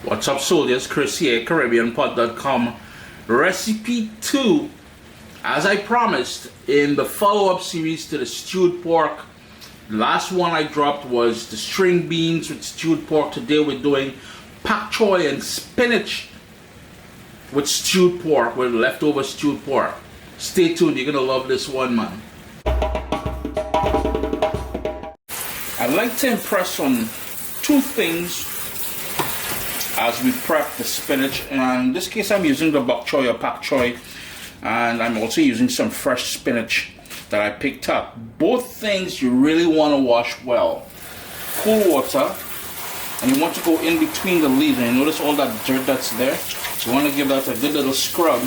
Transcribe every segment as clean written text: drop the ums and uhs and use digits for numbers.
What's up, soldiers? Chris here, CaribbeanPot.com. Recipe 2, as I promised, in the follow-up series to the stewed pork. The last one I dropped was the string beans with stewed pork. Today we're doing Pak Choi and spinach with stewed pork, with leftover stewed pork. Stay tuned, you're gonna love this one, man. I'd like to impress on two things as we prep the spinach. And in this case I'm using the Pak Choi or Pak Choi, and I'm also using some fresh spinach that I picked up. Both things you really want to wash well. Cool water, and you want to go in between the leaves, and you notice all that dirt that's there. You want to give that a good little scrub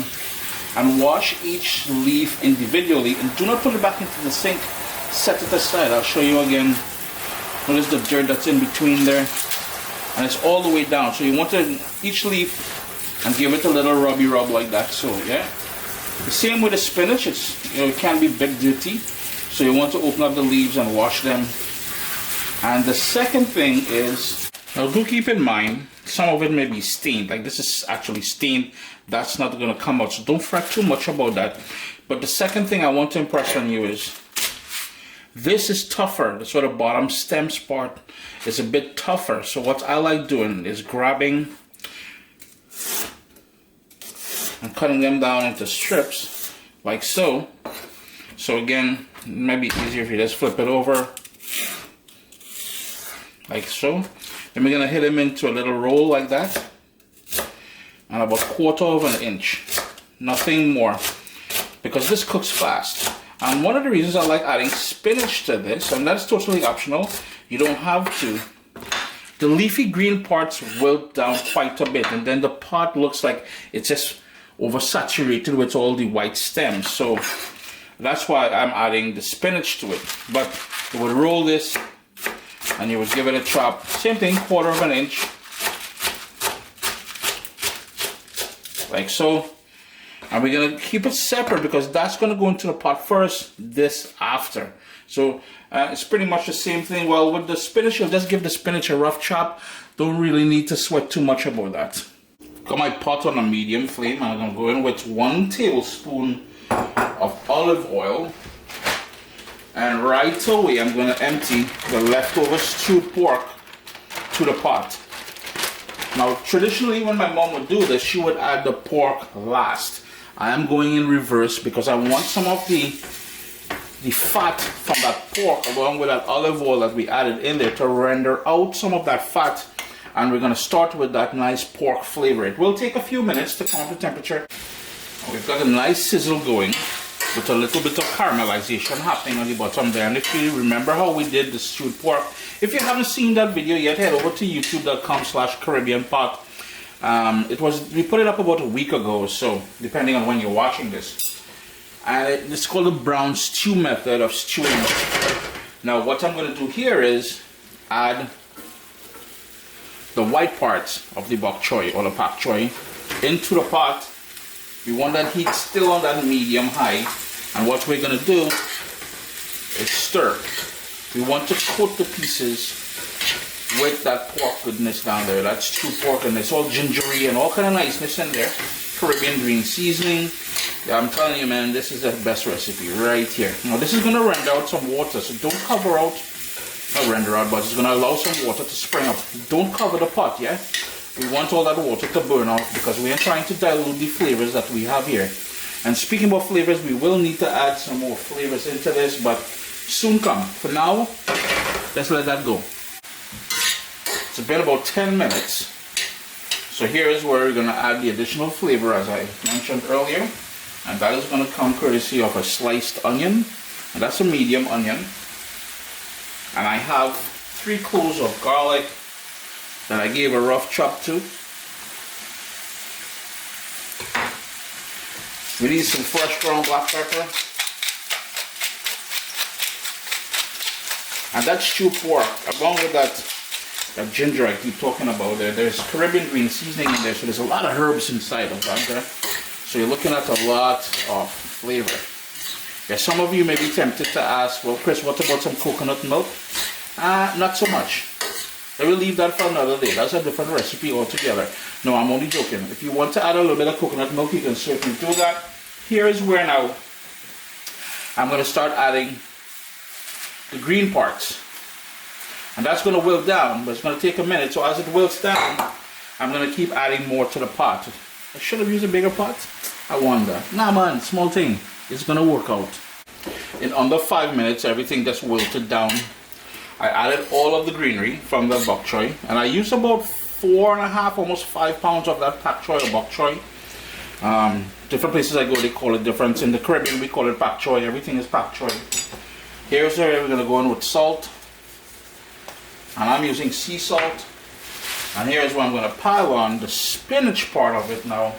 and wash each leaf individually, and do not put it back into the sink. Set it aside. I'll show you again. Notice the dirt that's in between there, and it's all the way down. So you want to each leaf and give it a little rubby rub like that. So yeah, the same with the spinach. It's, you know, it can be big dirty, so you want to open up the leaves and wash them. And the second thing is, now do keep in mind, some of it may be stained. Like this is actually stained. That's not going to come out, so don't fret too much about that. But the second thing I want to impress on you is, this is tougher. The sort of bottom stems part is a bit tougher. So what I like doing is grabbing and cutting them down into strips like so. So again, it might be easier if you just flip it over like so. Then we're gonna hit them into a little roll like that, and about 1/4 of an inch, nothing more, because this cooks fast. And one of the reasons I like adding spinach to this, and that's totally optional, you don't have to, the leafy green parts wilt down quite a bit, and then the pot looks like it's just oversaturated with all the white stems. So that's why I'm adding the spinach to it. But you would roll this and you would give it a chop. Same thing, 1/4 of an inch, like so. And we're gonna keep it separate because that's gonna go into the pot first, this after. So it's pretty much the same thing. Well, with the spinach, you'll just give the spinach a rough chop. Don't really need to sweat too much about that. Got my pot on a medium flame, and I'm gonna go in with 1 tablespoon of olive oil. And right away, I'm gonna empty the leftover stewed pork to the pot. Now, traditionally, when my mom would do this, she would add the pork last. I am going in reverse because I want some of the fat from that pork, along with that olive oil that we added in there, to render out some of that fat. And we're going to start with that nice pork flavor. It will take a few minutes to come to temperature. We've got a nice sizzle going with a little bit of caramelization happening on the bottom there. And if you remember how we did the stewed pork, if you haven't seen that video yet, head over to youtube.com/CaribbeanPot. We put it up about a week ago, so depending on when you're watching this. And it's called the brown stew method of stewing. Now what I'm going to do here is add the white parts of the Pak Choi or the Pak Choi into the pot. We want that heat still on that medium high, and what we're going to do is stir. We want to coat the pieces with that pork goodness down there, that stewed pork, and it's all gingery and all kind of niceness in there. Caribbean green seasoning. Yeah, I'm telling you, man, this is the best recipe right here. Now this is going to render out some water, so don't cover out, not render out, but it's going to allow some water to spring up. Don't cover the pot, yeah? We want all that water to burn out because we are trying to dilute the flavors that we have here. And speaking about flavors, we will need to add some more flavors into this, but soon come. For now, let's let that go. It's been about 10 minutes. So here is where we're going to add the additional flavor, as I mentioned earlier. And that is going to come courtesy of a sliced onion. And that's a medium onion. And I have 3 cloves of garlic that I gave a rough chop to. We need some fresh ground black pepper. And that stewed pork, along with that ginger I keep talking about there. There's Caribbean green seasoning in there, so there's a lot of herbs inside of that there. So you're looking at a lot of flavor. Yeah, some of you may be tempted to ask, well, Chris, what about some coconut milk? Not so much. I will leave that for another day. That's a different recipe altogether. No, I'm only joking. If you want to add a little bit of coconut milk, you can certainly do that. Here is where now I'm going to start adding the green parts. And that's going to wilt down, but it's going to take a minute. So as it wilts down, I'm going to keep adding more to the pot. I should have used a bigger pot. I wonder. Nah man, small thing. It's going to work out. In under 5 minutes, everything just wilted down. I added all of the greenery from the Pak Choi, and I used about 4.5, almost 5 pounds of that Pak Choi or Pak Choi. Different places I go, they call it different. In the Caribbean, we call it Pak Choi. Everything is Pak Choi. Here's where we're going to go in with salt, and I'm using sea salt. And here's where I'm going to pile on the spinach part of it now.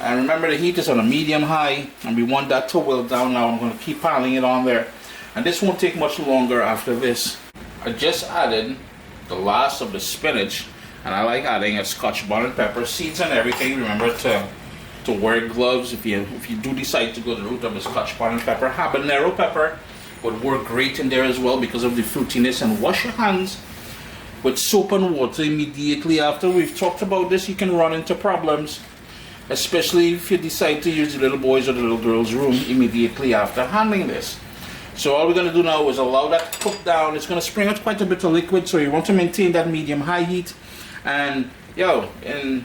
And remember, the heat is on a medium high, and we want that to wilt down now. I'm going to keep piling it on there. And this won't take much longer after this. I just added the last of the spinach, and I like adding a Scotch bonnet pepper, seeds and everything. Remember to wear gloves if you do decide to go the route of the Scotch bonnet pepper. Habanero pepper would work great in there as well because of the fruitiness. And wash your hands with soap and water immediately after. We've talked about this. You can run into problems, especially if you decide to use the little boys or the little girls' room immediately after handling this. So all we're going to do now is allow that to cook down. It's going to spring out quite a bit of liquid, so you want to maintain that medium-high heat. And, in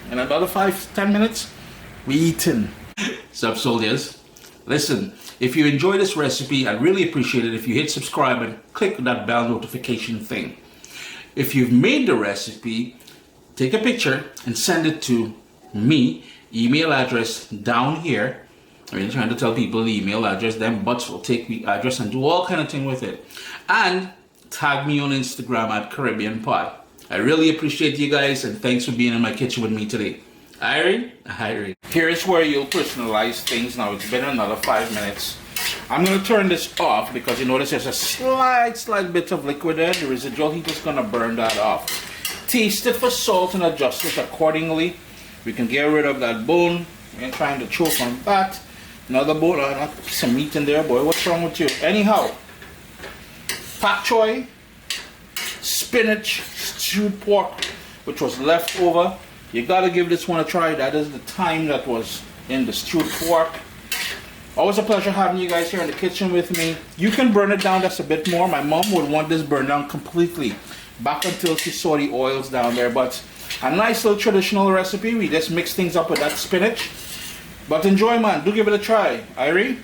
another 5-10 minutes, we eating. Sup, soldiers? Listen, if you enjoy this recipe, I'd really appreciate it if you hit subscribe and click that bell notification thing. If you've made the recipe, take a picture and send it to me. Email address down here. I mean, trying to tell people the email address, them butts will take the address and do all kind of thing with it. And tag me on Instagram at Caribbean Pot. I really appreciate you guys, and thanks for being in my kitchen with me today. Irene. Here's where you'll personalize things now. It's been another 5 minutes. I'm going to turn this off because you notice there's a slight bit of liquid there. The residual heat is going to burn that off. Taste it for salt and adjust it accordingly. We can get rid of that bone. We ain't trying to choke on that. Another bone, some meat in there, boy. What's wrong with you? Anyhow, Pak Choi, spinach, stewed pork, which was left over. You gotta give this one a try. That is the thyme that was in the stewed pork. Always a pleasure having you guys here in the kitchen with me. You can burn it down just a bit more. My mom would want this burned down completely, back until she saw the oils down there. But a nice little traditional recipe. We just mix things up with that spinach. But enjoy, man. Do give it a try. Irene?